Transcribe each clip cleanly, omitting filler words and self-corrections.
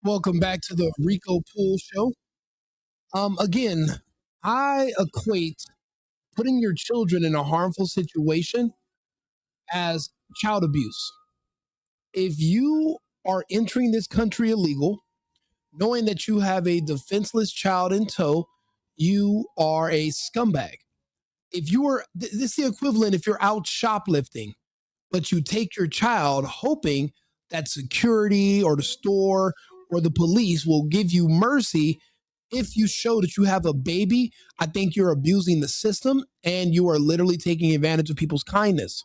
Welcome back to the Rico Pool Show. Again, I equate putting your children in a harmful situation as child abuse. If you are entering this country illegal, knowing that you have a defenseless child in tow, you are a scumbag. If you are, this is the equivalent if you're out shoplifting, but you take your child hoping that security or the store or the police will give you mercy if you show that you have a baby. I think you're abusing the system and you are literally taking advantage of people's kindness.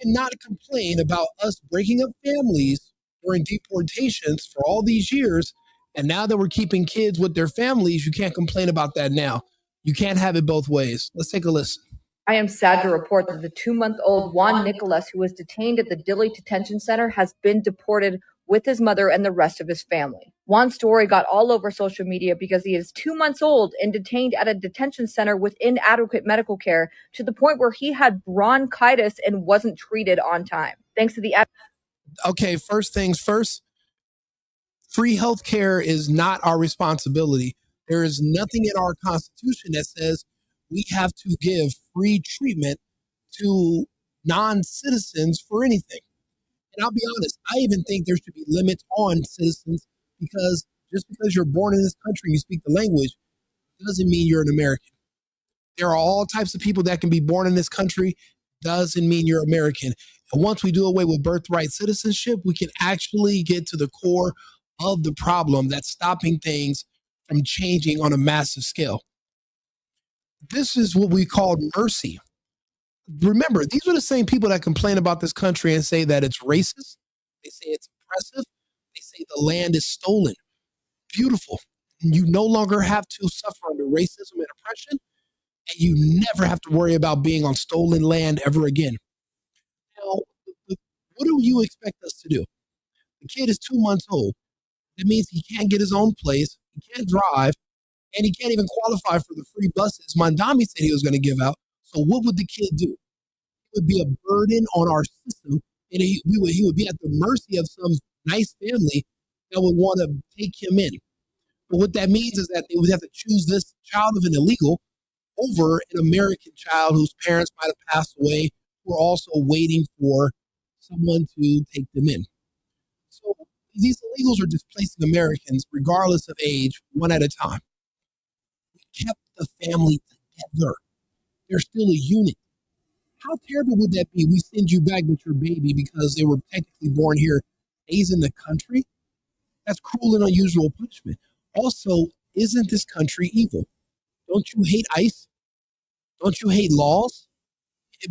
Cannot complain about us breaking up families during deportations for all these years. And now that we're keeping kids with their families, you can't complain about that now. You can't have it both ways. Let's take a listen. I am sad to report that the 2-month-old Juan Nicholas, who was detained at the Dilley Detention Center, has been deported with his mother and the rest of his family. Juan's story got all over social media because he is 2 months old and detained at a detention center with inadequate medical care to the point where he had bronchitis and wasn't treated on time. Thanks to the Okay, first things first, free health care is not our responsibility. There is nothing in our Constitution that says we have to give free treatment to non citizens for anything. And I'll be honest, I even think there should be limits on citizens because just because you're born in this country and you speak the language doesn't mean you're an American. There are all types of people that can be born in this country, doesn't mean you're American. And once we do away with birthright citizenship, we can actually get to the core of the problem that's stopping things from changing on a massive scale. This is what we call mercy. Remember, these are the same people that complain about this country and say that it's racist. They say it's oppressive. They say the land is stolen. Beautiful. You no longer have to suffer under racism and oppression, and you never have to worry about being on stolen land ever again. Now, what do you expect us to do? The kid is 2 months old. That means he can't get his own place, he can't drive, and he can't even qualify for the free buses Mandami said he was going to give out. So what would the kid do? It would be a burden on our system, and he would be at the mercy of some nice family that would want to take him in. But what that means is that they would have to choose this child of an illegal over an American child whose parents might have passed away, who are also waiting for someone to take them in. So these illegals are displacing Americans, regardless of age, one at a time. We kept the family together. They're still a unit. How terrible would that be? We send you back with your baby because they were technically born here, stays in the country. That's cruel and unusual punishment. Also, isn't this country evil? Don't you hate ICE? Don't you hate laws?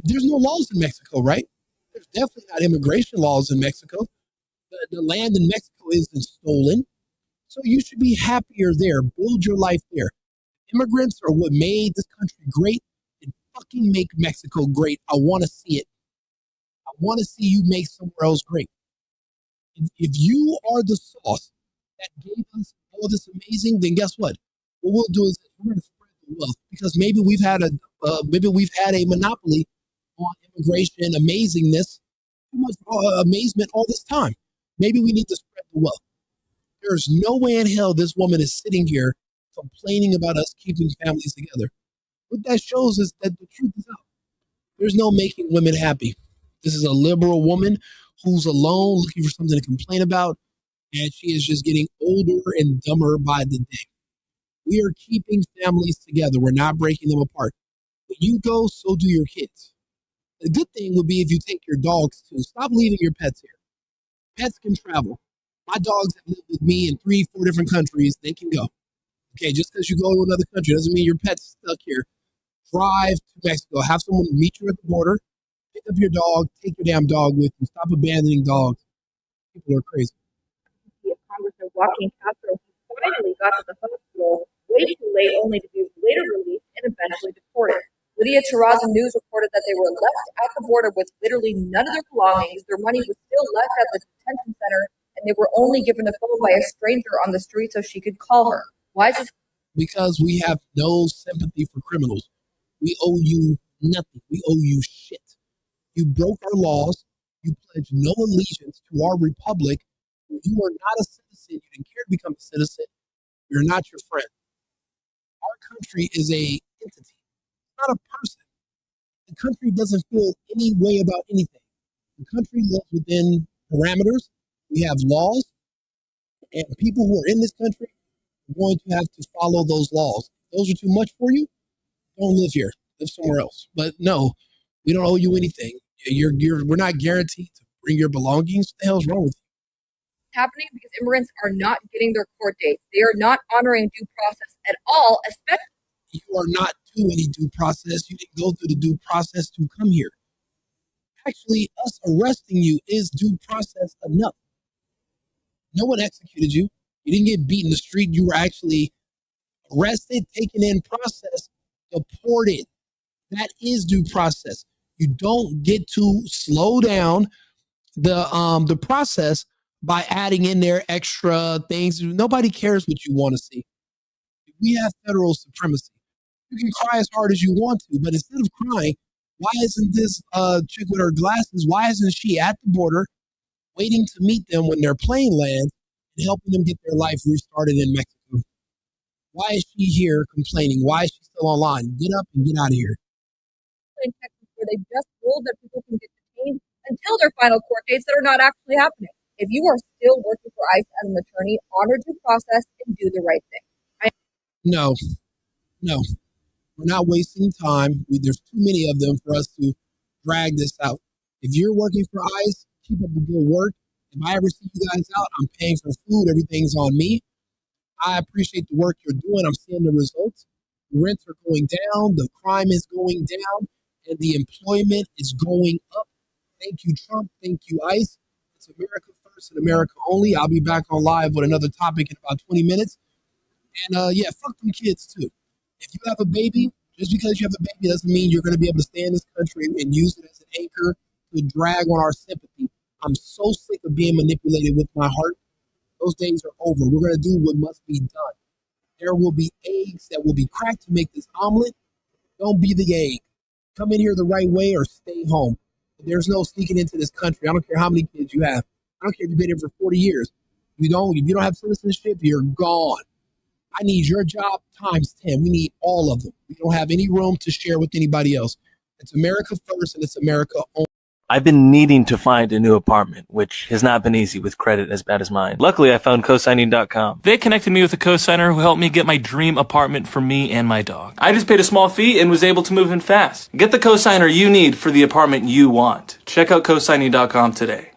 There's no laws in Mexico, right? There's definitely not immigration laws in Mexico. The land in Mexico isn't stolen. So you should be happier there. Build your life there. Immigrants are what made this country great, and fucking make Mexico great. I want to see it. I want to see you make somewhere else great. If you are the sauce that gave us all this amazing, then guess what? What we'll do is we're going to spread the wealth because maybe we've had a monopoly on immigration amazingness, too much amazement all this time. Maybe we need to spread the wealth. There's no way in hell this woman is sitting here complaining about us keeping families together. What that shows is that the truth is out. There's no making women happy. This is a liberal woman who's alone looking for something to complain about, and she is just getting older and dumber by the day. We are keeping families together. We're not breaking them apart. When you go, so do your kids. The good thing would be if you take your dogs too. Stop leaving your pets here. Pets can travel. My dogs have lived with me in 3, 4 different countries. They can go. Okay, just because you go to another country doesn't mean your pet's stuck here. Drive to Mexico. Have someone meet you at the border. Pick up your dog. Take your damn dog with you. Stop abandoning dogs. People are crazy. Congressman Joaquin Castro finally got to the hospital way too late, only to be later released and eventually deported. Lydia Terraza News reported that they were left at the border with literally none of their belongings. Their money was still left at the detention center, and they were only given a phone by a stranger on the street so she could call her. Why is this? Because we have no sympathy for criminals. We owe you nothing. We owe you shit. You broke our laws. You pledged no allegiance to our republic. If you are not a citizen, you didn't care to become a citizen, you're not your friend. Our country is a entity, not a person. The country doesn't feel any way about anything. The country lives within parameters. We have laws, and people who are in this country are going to have to follow those laws. If those are too much for you, don't live here. Live somewhere else. But no, we don't owe you anything. We're not guaranteed to bring your belongings. What the hell's wrong with you? Happening because immigrants are not getting their court dates. They are not honoring due process at all, especially. You are not due any due process. You didn't go through the due process to come here. Actually, us arresting you is due process enough. No one executed you. You didn't get beat in the street. You were actually arrested, taken in, processed, deported. That is due process. You don't get to slow down the process by adding in there extra things. Nobody cares what you want to see. We have federal supremacy. You can cry as hard as you want to, but instead of crying, why isn't this chick with her glasses, why isn't she at the border waiting to meet them when their plane lands and helping them get their life restarted in Mexico? Why is she here complaining? Why is she still online? Get up and get out of here. In Texas, where they just ruled that people can get detained until their final court dates that are not actually happening. If you are still working for ICE as an attorney, honor due process and do the right thing. No. We're not wasting time. There's too many of them for us to drag this out. If you're working for ICE, keep up the good work. If I ever see you guys out, I'm paying for food. Everything's on me. I appreciate the work you're doing. I'm seeing the results. The rents are going down. The crime is going down. And the employment is going up. Thank you, Trump. Thank you, ICE. It's America first and America only. I'll be back on live with another topic in about 20 minutes. And yeah, fuck them kids too. If you have a baby, just because you have a baby doesn't mean you're going to be able to stay in this country and use it as an anchor to drag on our sympathy. I'm so sick of being manipulated with my heart. Those days are over. We're going to do what must be done. There will be eggs that will be cracked to make this omelet. Don't be the egg. Come in here the right way or stay home. There's no sneaking into this country. I don't care how many kids you have. I don't care if you've been here for 40 years. If you don't have citizenship, you're gone. I need your job times 10. We need all of them. We don't have any room to share with anybody else. It's America first and it's America only. I've been needing to find a new apartment, which has not been easy with credit as bad as mine. Luckily, I found cosigning.com. They connected me with a cosigner who helped me get my dream apartment for me and my dog. I just paid a small fee and was able to move in fast. Get the cosigner you need for the apartment you want. Check out cosigning.com today.